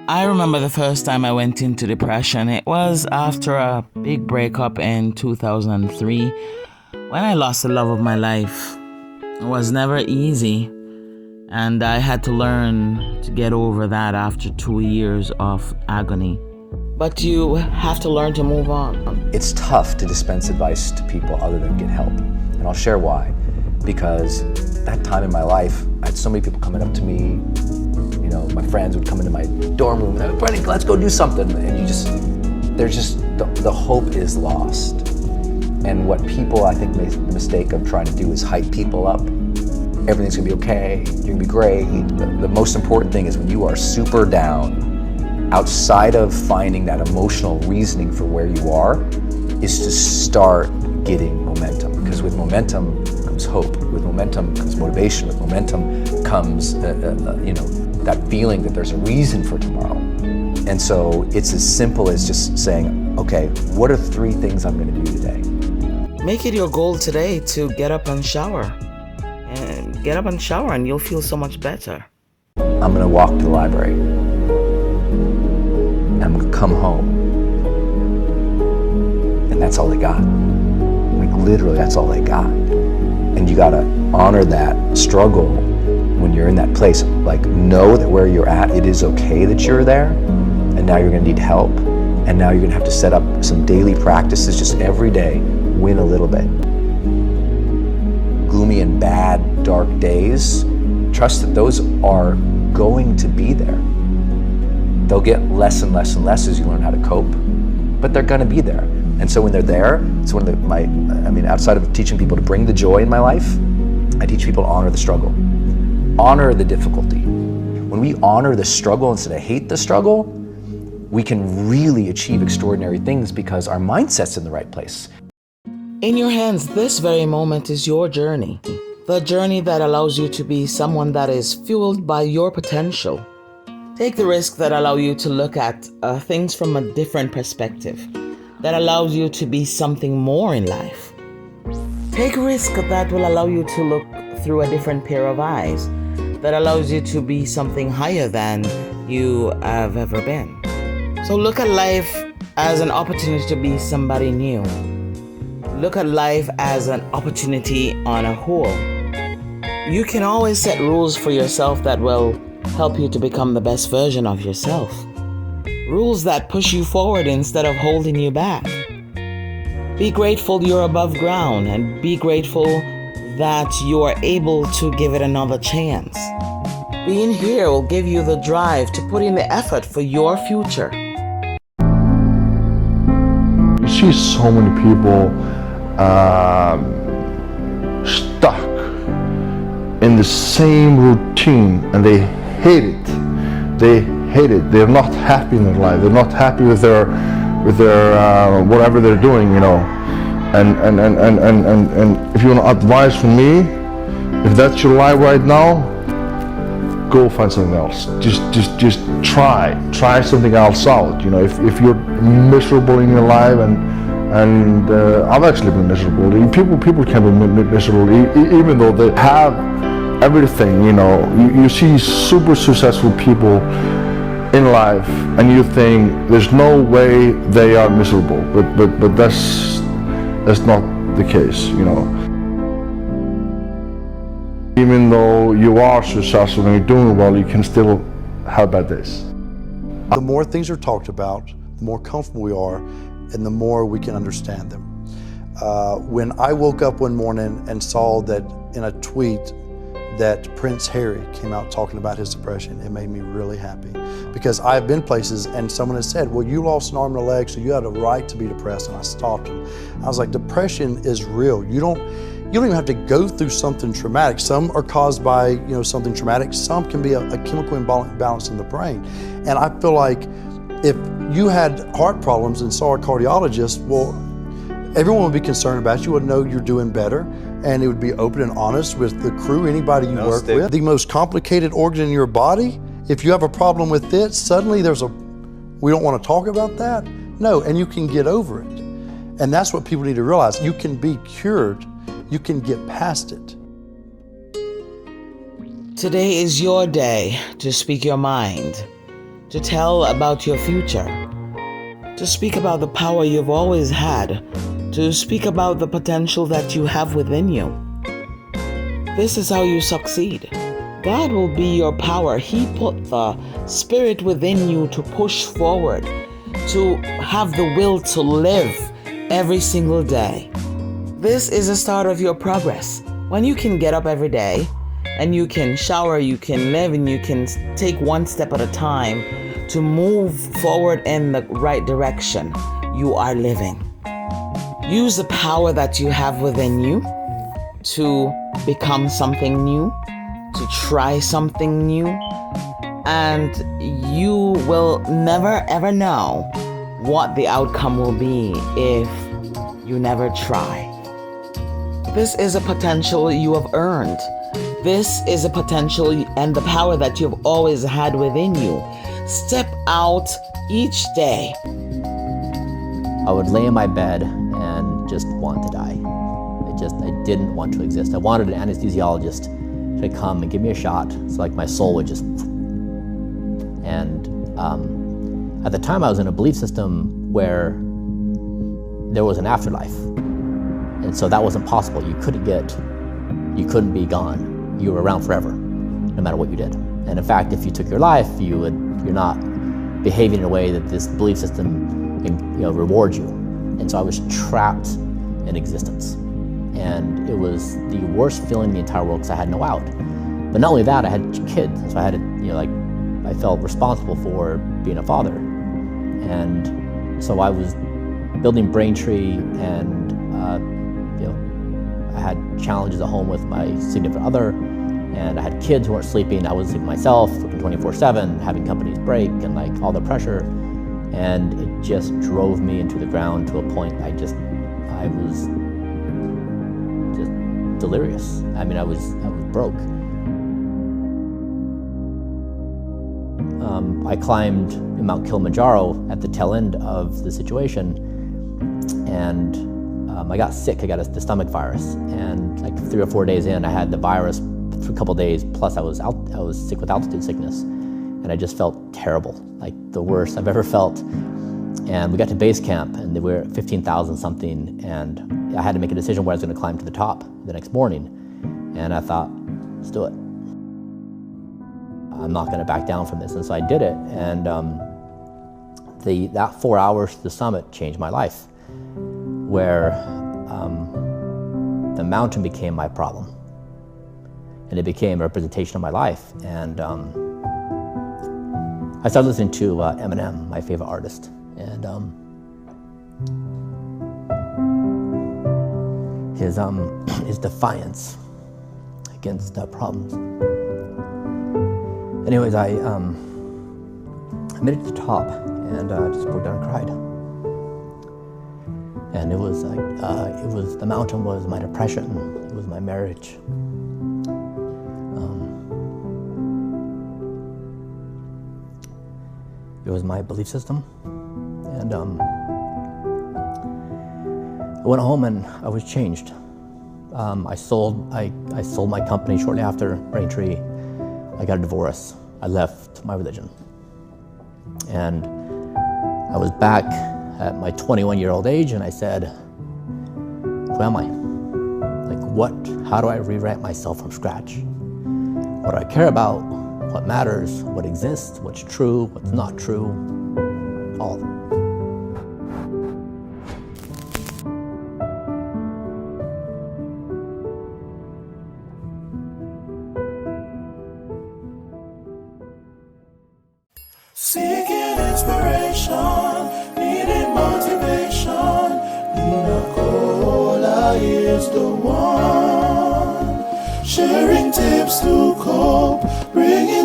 I remember the first time I went into depression. It was after a big breakup in 2003 when I lost the love of my life. It was never easy, and I had to learn to get over that after 2 years of agony. But you have to learn to move on. It's tough to dispense advice to people other than get help. And I'll share why. Because that time in my life, I had so many people coming up to me. You know, my friends would come into my dorm room and they're like, Brendan, let's go do something. And the hope is lost. And what people, I think, make the mistake of trying to do is hype people up. Everything's gonna be okay, you're gonna be great. The most important thing is when you are super down, outside of finding that emotional reasoning for where you are, is to start getting momentum. Because with momentum comes hope. With momentum comes motivation. With momentum comes, that feeling that there's a reason for tomorrow. And so it's as simple as just saying, okay, what are 3 things I'm gonna do today? Make it your goal today to get up and shower. And get up and shower and you'll feel so much better. I'm gonna walk to the library. I'm gonna come home. And that's all they got. Like literally, that's all they got. And you gotta honor that struggle when you're in that place. Like know that where you're at, it is okay that you're there. And now you're gonna need help. And now you're gonna have to set up some daily practices just every day, win a little bit. Gloomy and bad, dark days, trust that those are going to be there. They'll get less and less and less as you learn how to cope, but they're gonna be there. And so when they're there, it's one of outside of teaching people to bring the joy in my life, I teach people to honor the struggle. Honor the difficulty. When we honor the struggle instead of hate the struggle, we can really achieve extraordinary things because our mindset's in the right place. In your hands, this very moment is your journey. The journey that allows you to be someone that is fueled by your potential. Take the risk that allow you to look at things from a different perspective, that allows you to be something more in life. Take a risk that will allow you to look through a different pair of eyes, that allows you to be something higher than you have ever been. So look at life as an opportunity to be somebody new. Look at life as an opportunity on a whole. You can always set rules for yourself that will help you to become the best version of yourself. Rules that push you forward instead of holding you back. Be grateful you're above ground and be grateful that you are able to give it another chance. Being here will give you the drive to put in the effort for your future. You see so many people stuck in the same routine and they hate it. They hate it. They're not happy in their life. They're not happy with their whatever they're doing, you know. And if you want advice from me, if that's your life right now, go find something else. Just try something else out. You know, if you're miserable in your life and I've actually been miserable. People can be miserable even though they have everything. You know, you see super successful people in life, and you think there's no way they are miserable, but that's not the case. You know, even though you are successful and you're doing well, you can still have bad days. The more things are talked about, the more comfortable we are, and the more we can understand them. When I woke up one morning and saw that in a tweet that Prince Harry came out talking about his depression, it made me really happy. Because I've been places and someone has said, well, you lost an arm and a leg, so you had a right to be depressed, and I stopped him. I was like, depression is real. You don't even have to go through something traumatic. Some are caused by something traumatic. Some can be a chemical imbalance in the brain. And I feel like if you had heart problems and saw a cardiologist, well, everyone would be concerned about you, would know you're doing better, and it would be open and honest with the crew, anybody you work with. The most complicated organ in your body, if you have a problem with it, suddenly we don't want to talk about that? No, and you can get over it. And that's what people need to realize. You can be cured. You can get past it. Today is your day to speak your mind, to tell about your future, to speak about the power you've always had, to speak about the potential that you have within you. This is how you succeed. God will be your power. He put the spirit within you to push forward, to have the will to live every single day. This is the start of your progress. When you can get up every day and you can shower, you can live, and you can take one step at a time to move forward in the right direction, you are living. Use the power that you have within you to become something new, to try something new, and you will never ever know what the outcome will be if you never try. This is a potential you have earned. This is a potential and the power that you've always had within you. Step out each day. I would lay in my bed and just want to die. I didn't want to exist. I wanted an anesthesiologist to come and give me a shot, so like my soul would just. And at the time I was in a belief system where there was an afterlife. And so that wasn't possible. You couldn't be gone. You were around forever, no matter what you did. And in fact, if you took your life, you're not behaving in a way that this belief system, rewards you. And so I was trapped in existence. And it was the worst feeling in the entire world because I had no out. But not only that, I had kids. So I had to, I felt responsible for being a father. And so I was building Braintree, and I had challenges at home with my significant other, and I had kids who weren't sleeping. I wasn't sleeping myself, working 24/7, having companies break, and all the pressure. And it just drove me into the ground to a point I was just delirious. I mean, I was broke. I climbed Mount Kilimanjaro at the tail end of the situation, and I got sick. I got the stomach virus, and 3 or 4 days in, I had the virus for a couple of days. Plus, I was sick with altitude sickness, and I just felt terrible, like the worst I've ever felt. And we got to base camp, and we were at 15,000 something, and I had to make a decision where I was going to climb to the top the next morning. And I thought, let's do it. I'm not going to back down from this. And so I did it, and that 4 hours to the summit changed my life, where the mountain became my problem, and it became a representation of my life. And I started listening to Eminem, my favorite artist, and his defiance against problems. Anyways, I made it to the top, and just broke down and cried. And it was the mountain was my depression. It was my marriage. It was my belief system. And I went home and I was changed. I sold my company shortly after Braintree. I got a divorce. I left my religion. And I was back at my 21-year-old age, and I said, who am I? How do I rewrite myself from scratch? What do I care about? What matters? What exists? What's true? What's not true? All of it. Seeking inspiration, needing motivation, Nina Cola is the one. Sharing tips to cope, bringing